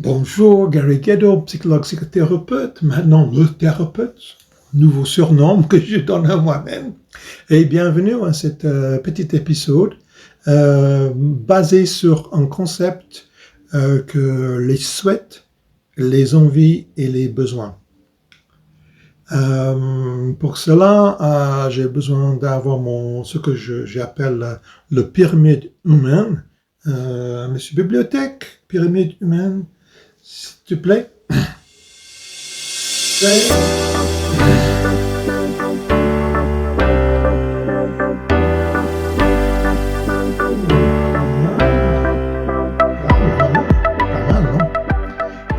Bonjour, Gary Ghetto, psychologue psychothérapeute, maintenant le thérapeute, nouveau surnom que je donne à moi-même. Et bienvenue à cet petit épisode basé sur un concept que les souhaits, les envies et les besoins. Pour cela, j'ai besoin d'avoir ce que j'appelle le pyramide humaine. Monsieur Bibliothèque, pyramide humaine, s'il te plaît.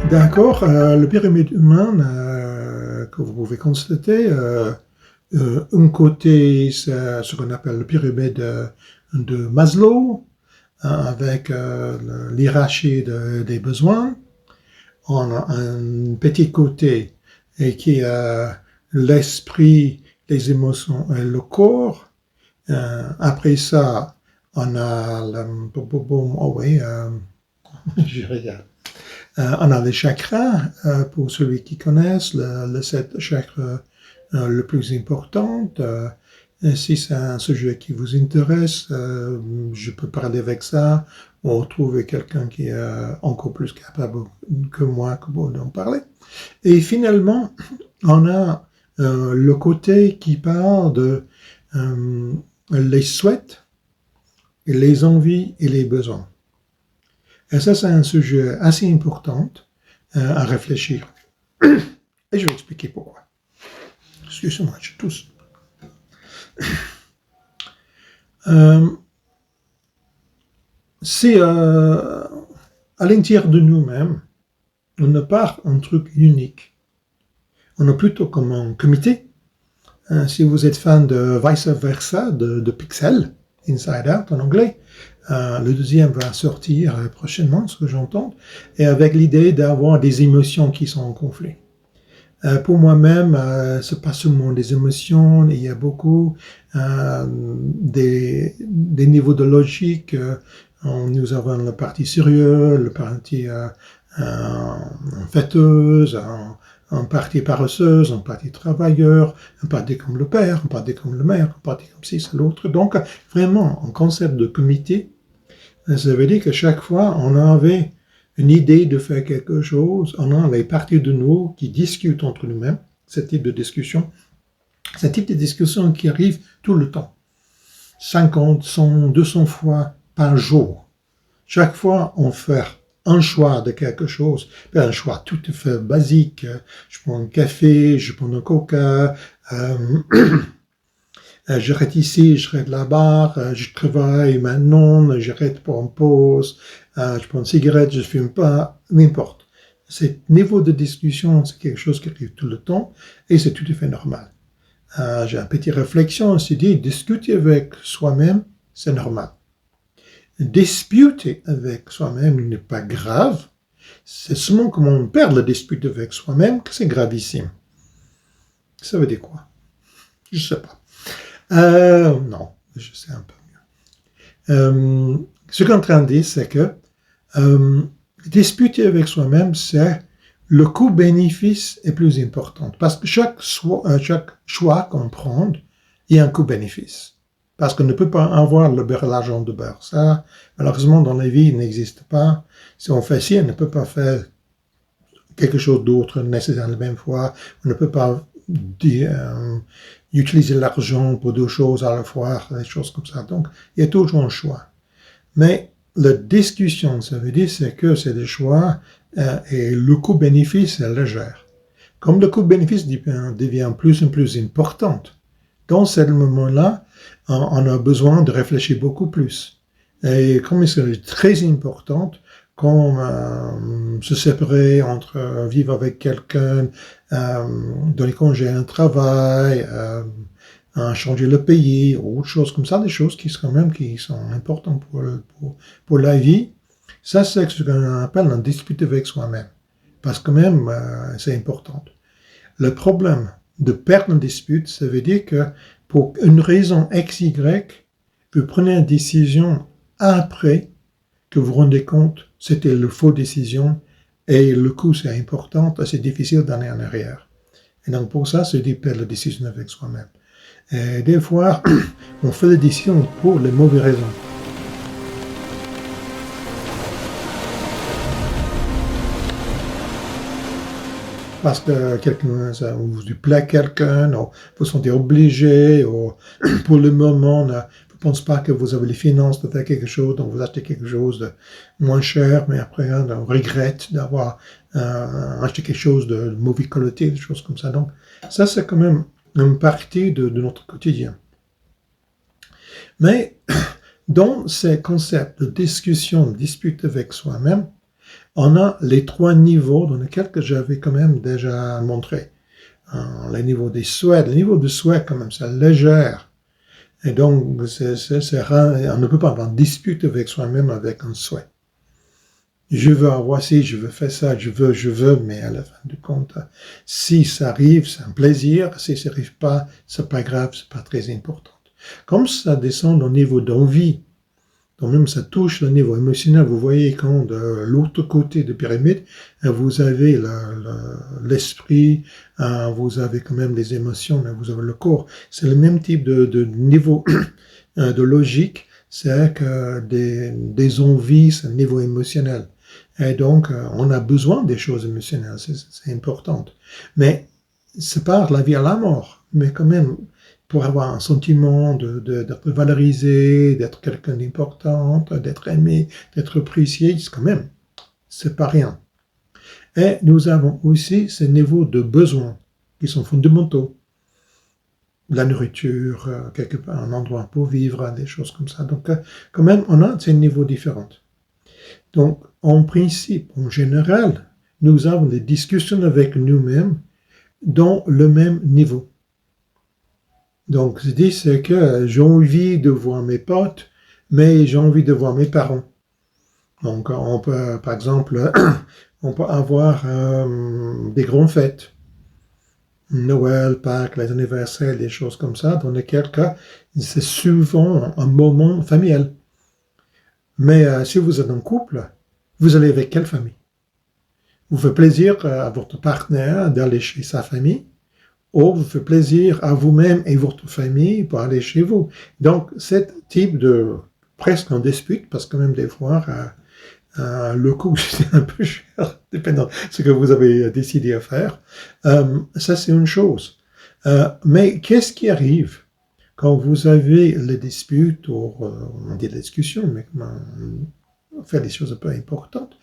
D'accord, le pyramide humaine que vous pouvez constater, un côté c'est ce qu'on appelle le pyramide de Maslow, avec l'hiérarchie des besoins. On a un petit côté qui est l'esprit, les émotions et le corps. Après ça, on a je regarde. On a les chakras, pour ceux qui connaissent, le 7 chakras le plus important. Si c'est un sujet qui vous intéresse, je peux parler avec ça, ou trouver quelqu'un qui est encore plus capable que moi d'en parler. Et finalement, on a le côté qui parle de les souhaits, les envies et les besoins. Et ça, c'est un sujet assez important à réfléchir. Et je vais expliquer pourquoi. Excusez-moi, je tousse. C'est à l'intérieur de nous-mêmes, on n'a pas un truc unique. On est plutôt comme un comité. Si vous êtes fan de Vice Versa, de Pixel, Inside Out en anglais, le deuxième va sortir prochainement, ce que j'entends, et avec l'idée d'avoir des émotions qui sont en conflit. Pour moi-même, c'est pas seulement des émotions, il y a beaucoup des niveaux de logique. Nous avons la partie sérieuse, la partie fêteuse, une partie paresseuse, une partie travailleur, une partie comme le père, une partie comme le mère, une partie comme ci, c'est l'autre. Donc, vraiment, un concept de comité, ça veut dire que chaque fois, on avait une idée de faire quelque chose, on a les parties de nous qui discutent entre nous-mêmes, ce type de discussion qui arrive tout le temps. 50, 100, 200 fois par jour. Chaque fois, on fait un choix de quelque chose, un choix tout à fait basique. Je prends un café, je prends un coca, j'arrête ici, j'arrête là-bas, je travaille maintenant, j'arrête pour une pause, je prends une cigarette, je fume pas, n'importe. Ce niveau de discussion, c'est quelque chose qui arrive tout le temps et c'est tout à fait normal. J'ai une petite réflexion, on s'est dit, discuter avec soi-même, c'est normal. Disputer avec soi-même n'est pas grave, c'est seulement quand on perd la dispute avec soi-même que c'est gravissime. Ça veut dire quoi? Je sais pas. Non, je sais un peu mieux. Ce qu'on est en train de dire, c'est que disputer avec soi-même, c'est le coût-bénéfice est plus important. Parce que chaque choix qu'on prend, il y a un coût-bénéfice. Parce qu'on ne peut pas avoir le beurre l'argent de beurre. Ça, malheureusement, dans la vie, il n'existe pas. Si on fait ci, on ne peut pas faire quelque chose d'autre nécessairement la même fois. On ne peut pas utiliser l'argent pour deux choses à la fois, des choses comme ça. Donc, il y a toujours un choix. Mais la discussion, ça veut dire c'est que c'est des choix et le coût-bénéfice est léger. Comme le coût-bénéfice devient plus en plus important, dans ce moment-là, on a besoin de réfléchir beaucoup plus. Et comme c'est très important, comme se séparer entre vivre avec quelqu'un, donner congé à un travail, changer le pays, ou autre chose comme ça, des choses qui sont importantes pour la vie. Ça, c'est ce qu'on appelle un dispute avec soi-même. Parce que même, c'est important. Le problème de perdre une dispute, ça veut dire que pour une raison XY, vous prenez une décision après que vous vous rendez compte c'était la fausse décision Et le coût, c'est important, c'est difficile d'aller en arrière. Et donc, pour ça, c'est dit faire la décision avec soi-même. Et des fois, on fait des décisions pour les mauvaises raisons. Parce que quelqu'un, vous plaît quelqu'un, ou vous vous sentez obligé, ou pour le moment, vous ne pensez pas que vous avez les finances de faire quelque chose, donc vous achetez quelque chose de moins cher, mais après, on regrette d'avoir acheté quelque chose de mauvaise qualité, des choses comme ça. Donc, ça, c'est quand même une partie de notre quotidien. Mais, dans ces concepts de discussion, de dispute avec soi-même, on a les 3 niveaux dans lesquels que j'avais quand même déjà montré. Le niveau des souhaits, le niveau de souhait quand même, c'est légère. Et donc, on ne peut pas avoir une dispute avec soi-même avec un souhait. Je veux avoir ci, je veux faire ça, je veux, mais à la fin du compte, si ça arrive, c'est un plaisir. Si ça n'arrive pas, c'est pas grave, c'est pas très important. Comme ça descend au niveau d'envie, donc même ça touche le niveau émotionnel. Vous voyez quand de l'autre côté de la pyramide, vous avez l'esprit, vous avez quand même les émotions, vous avez le corps. C'est le même type de niveau de logique, c'est que des envies, c'est un niveau émotionnel. Et donc, on a besoin des choses émotionnelles, c'est important. Mais c'est pas la vie à la mort, mais quand même, pour avoir un sentiment d'être valorisé, d'être quelqu'un d'important, d'être aimé, d'être apprécié, c'est quand même, c'est pas rien. Et nous avons aussi ces niveaux de besoins qui sont fondamentaux. La nourriture, quelque part, un endroit pour vivre, des choses comme ça. Donc, quand même, on a ces niveaux différents. Donc, en principe, en général, nous avons des discussions avec nous-mêmes dans le même niveau. Donc, je dis, c'est que j'ai envie de voir mes potes, mais j'ai envie de voir mes parents. Donc, on peut, par exemple, on peut avoir des grandes fêtes. Noël, Pâques, les anniversaires, des choses comme ça, dans lesquels cas, c'est souvent un moment familial. Mais si vous êtes en couple, vous allez avec quelle famille? Vous faites plaisir à votre partenaire d'aller chez sa famille, ou vous faites plaisir à vous-même et votre famille pour aller chez vous. Donc, ce type de presque en dispute, parce que même des fois, le coût c'est un peu cher, dépendant de ce que vous avez décidé à faire. Ça, c'est une chose. Mais qu'est-ce qui arrive quand vous avez les disputes, ou on dit les discussions, mais faire des choses un peu importantes,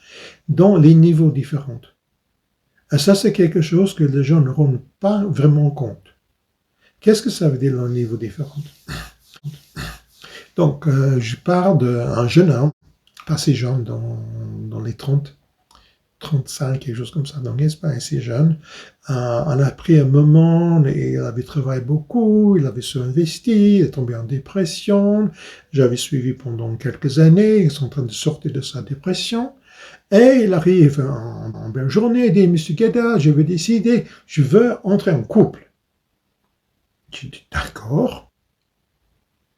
dans les niveaux différents? Et ça, c'est quelque chose que les gens ne rendent pas vraiment compte. Qu'est-ce que ça veut dire, le niveau différent? Donc, je parle d'un jeune homme, pas si jeune, dans les 30, 35, quelque chose comme ça, donc il n'est pas assez jeune. On a pris un moment, et il avait travaillé beaucoup, il avait surinvesti, il est tombé en dépression. J'avais suivi pendant quelques années, il est en train de sortir de sa dépression. Et il arrive en belle journée, il dit, Monsieur Guéda, je veux décider, je veux entrer en couple. Je dis, d'accord.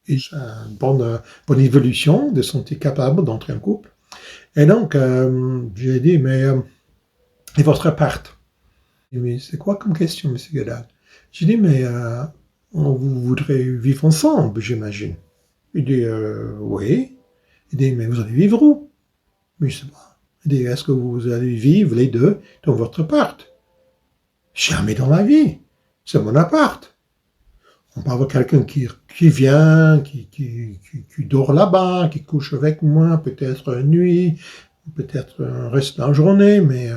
Et c'est une bonne évolution de sentir capable d'entrer en couple. Et donc, j'ai dit, mais, et votre appart? Il dit, mais c'est quoi comme question, Monsieur Guéda? J'ai dit, mais, vous voudrez vivre ensemble, j'imagine. Il dit, oui. Il dit, mais vous allez vivre où? Mais je sais pas. Il dit, est-ce que vous allez vivre les deux dans votre appart? Jamais dans la vie. C'est mon appart. On peut avoir quelqu'un qui vient, qui dort là-bas, qui couche avec moi, peut-être une nuit, peut-être reste la journée, mais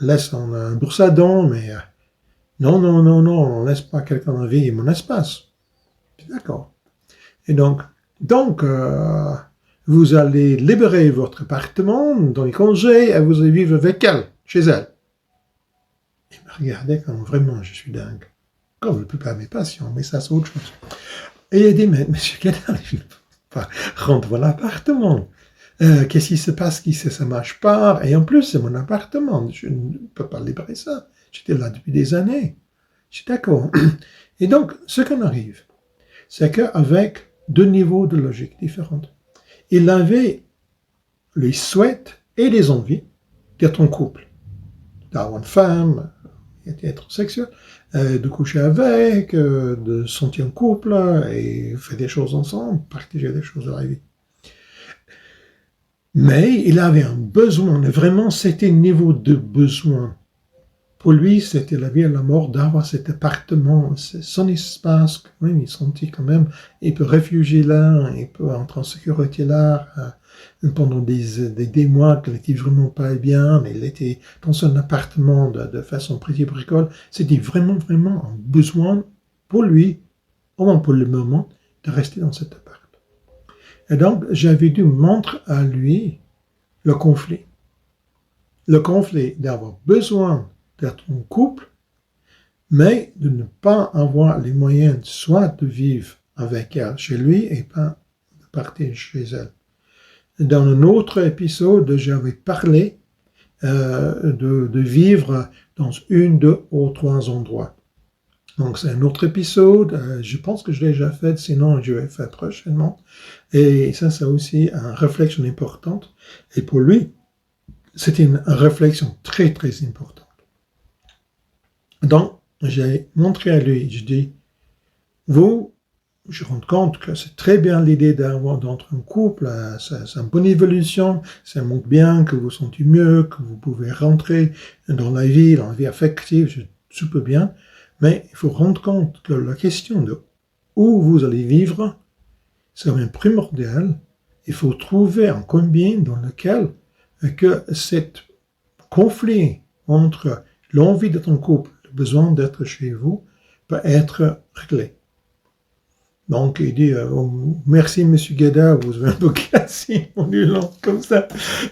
laisse un brosse à dents, mais non, on laisse pas quelqu'un en vie mon espace. D'accord. Et donc, vous allez libérer votre appartement dans les congés et vous allez vivre avec elle, chez elle. Il me regardait comme vraiment, je suis dingue. Comme je ne peux pas mes passions, mais ça c'est autre chose. Et il a dit, mais monsieur Guéda, je ne peux pas rentrer dans l'appartement. Qu'est-ce qui se passe si ça ne marche pas? Et en plus, c'est mon appartement, je ne peux pas libérer ça. J'étais là depuis des années. Je suis d'accord. Et donc, ce qu'on arrive, c'est qu'avec 2 niveaux de logique différents, il avait les souhaits et les envies d'être en couple, d'avoir une femme, être sexuel, de coucher avec, de se sentir en couple et faire des choses ensemble, partager des choses de la vie. Mais il avait un besoin, vraiment c'était un niveau de besoin. Pour lui, c'était la vie et la mort d'avoir cet appartement, son espace. Oui, il sentit quand même, il peut réfugier là, il peut entrer en sécurité là. Pendant des mois qu'il n'était vraiment pas bien, mais il était dans son appartement de façon pretty bricole. C'était vraiment un besoin pour lui, au moins pour le moment, de rester dans cet appart. Et donc, j'avais dû montrer à lui le conflit. Le conflit d'avoir besoin d'être en couple, mais de ne pas avoir les moyens soit de vivre avec elle chez lui et pas de partir chez elle. Dans un autre épisode, j'avais parlé de vivre dans 1, 2 ou 3 endroits. Donc c'est un autre épisode, je pense que je l'ai déjà fait, sinon je vais faire prochainement. Et ça, c'est aussi une réflexion importante. Et pour lui, c'était une réflexion très importante. Donc, j'ai montré à lui, je dis, je rends compte que c'est très bien l'idée d'entrer en couple, c'est une bonne évolution, ça montre bien que vous vous sentez mieux, que vous pouvez rentrer dans la vie affective, tout peut bien, mais il faut rendre compte que la question de où vous allez vivre, c'est quand même primordial. Il faut trouver un combien dans lequel que cet conflit entre l'envie d'être en couple, le besoin d'être chez vous, peut être réglé. Donc, il dit, merci, M. Guéda, vous avez un peu cassé mon élan comme ça.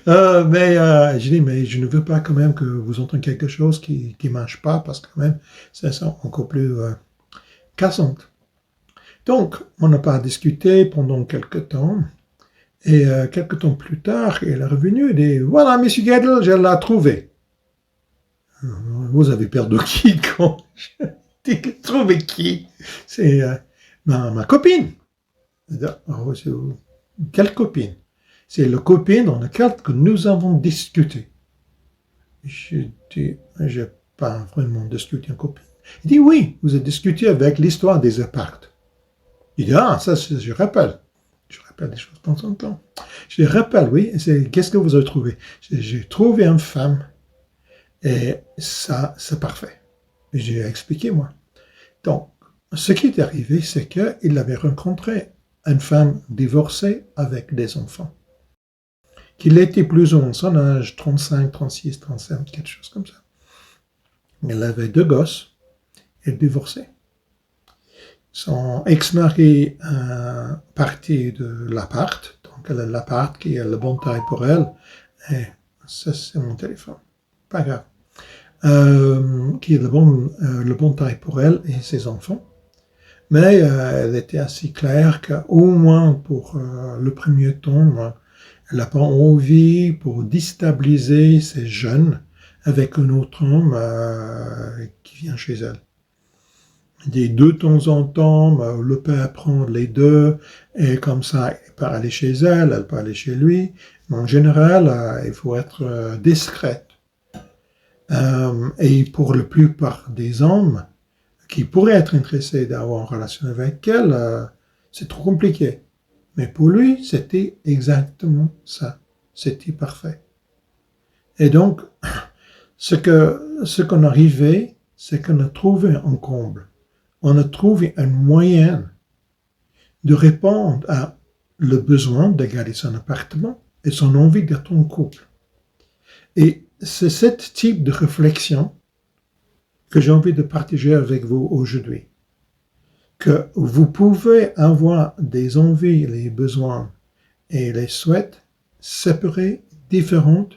Je dis, mais je ne veux pas quand même que vous entendiez quelque chose qui ne marche pas, parce que quand même, c'est ça encore plus cassante. Donc, on n'a pas discuté pendant quelques temps, et quelques temps plus tard, il est revenu et dit, voilà, M. Guéda, je l'ai trouvé. Vous avez perdu qui quand je dis, trouvé qui? C'est... ma copine. Quelle copine? C'est la copine dans laquelle nous avons discuté. Je dis, j'ai pas vraiment discuté en copine. Il dit, oui, vous avez discuté avec l'histoire des appartes. Il dit, ça, je rappelle. Je rappelle des choses de temps en temps. Je les rappelle, oui. Qu'est-ce que vous avez trouvé? J'ai trouvé une femme et ça, c'est parfait. J'ai expliqué, moi. Donc, ce qui est arrivé, c'est qu'il avait rencontré une femme divorcée avec des enfants. Qu'il était plus ou moins son âge, 35, 36, 37, quelque chose comme ça. Elle avait 2 gosses, et divorcée. Son ex-mari parti de l'appart, donc elle a l'appart qui est le bon taille pour elle, et ça c'est mon téléphone, pas grave, qui est le bon taille pour elle et ses enfants. Mais elle était assez claire qu'au moins pour le premier temps, elle n'a pas envie pour déstabiliser ces jeunes avec un autre homme qui vient chez elle. De temps en temps, le père prend les deux et comme ça, il peut aller chez elle, elle peut aller chez lui. Mais en général, il faut être discrète. Et pour la plupart des hommes, qui pourraient être intéressés d'avoir une relation avec elle, c'est trop compliqué. Mais pour lui, c'était exactement ça. C'était parfait. Et donc, ce qu'on arrivait, c'est qu'on a trouvé un comble. On a trouvé un moyen de répondre à le besoin de garder son appartement et son envie d'être en couple. Et c'est ce type de réflexion que j'ai envie de partager avec vous aujourd'hui. Que vous pouvez avoir des envies, les besoins et les souhaits séparés, différentes,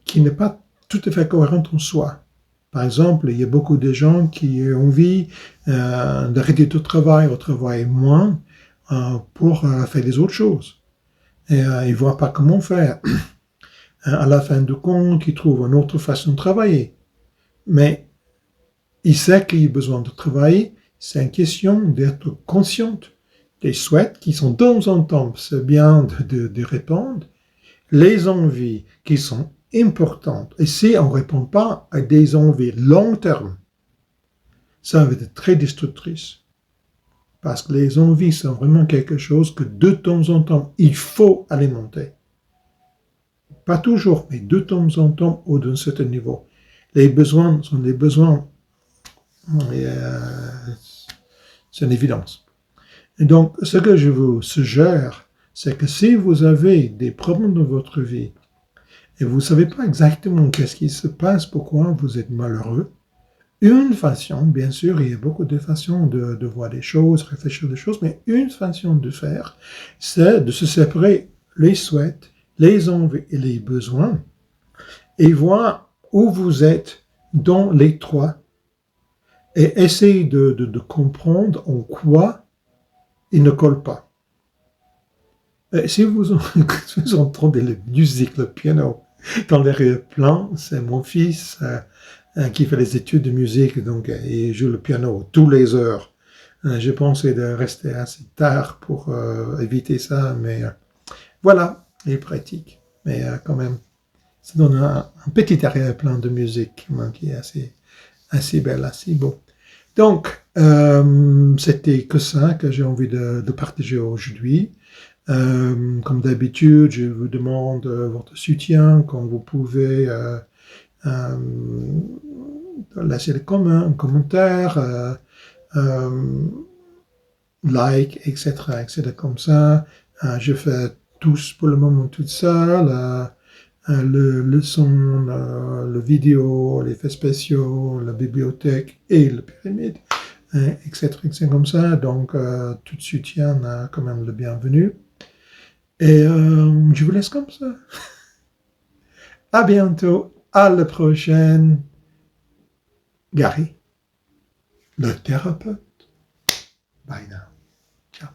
qui n'est pas tout à fait cohérentes en soi. Par exemple, il y a beaucoup de gens qui ont envie d'arrêter tout travail ou travailler moins pour faire des autres choses. Et ils ne voient pas comment faire. À la fin du compte, ils trouvent une autre façon de travailler. Mais il sait qu'il a besoin de travailler, c'est une question d'être consciente des souhaits qui sont de temps en temps, c'est bien de répondre, les envies qui sont importante. Et si on ne répond pas à des envies long terme, ça va être très destructrice. Parce que les envies sont vraiment quelque chose que de temps en temps, il faut alimenter. Pas toujours, mais de temps en temps, au d'un certain niveau. Les besoins sont des besoins, c'est une évidence. Et donc, ce que je vous suggère, c'est que si vous avez des problèmes dans votre vie, et vous ne savez pas exactement qu'est-ce qui se passe, pourquoi vous êtes malheureux, une façon, bien sûr, il y a beaucoup de façons de voir des choses, réfléchir des choses, mais une façon de faire, c'est de se séparer les souhaits, les envies et les besoins, et voir où vous êtes dans les trois, et essayer de comprendre en quoi ils ne collent pas. Et si vous entendez la musique, le piano, dans l'arrière-plan, c'est mon fils qui fait des études de musique, donc il joue le piano tous les heures. J'ai pensé de rester assez tard pour éviter ça, mais voilà, il pratique. Mais quand même, ça donne un petit arrière-plan de musique qui est assez belle, assez beau. Donc, c'était que ça que j'ai envie de partager aujourd'hui. Comme d'habitude, je vous demande votre soutien quand vous pouvez laisser des commentaires, like, etc., etc. Comme ça. Je fais tous pour le moment tout seul. Le son, le vidéo, les effets spéciaux, la bibliothèque et le pyramide, etc., etc. Comme ça. Donc, tout soutien quand même le bienvenu. Et je vous laisse comme ça. À bientôt. À la prochaine. Gary, le thérapeute. Bye now. Ciao.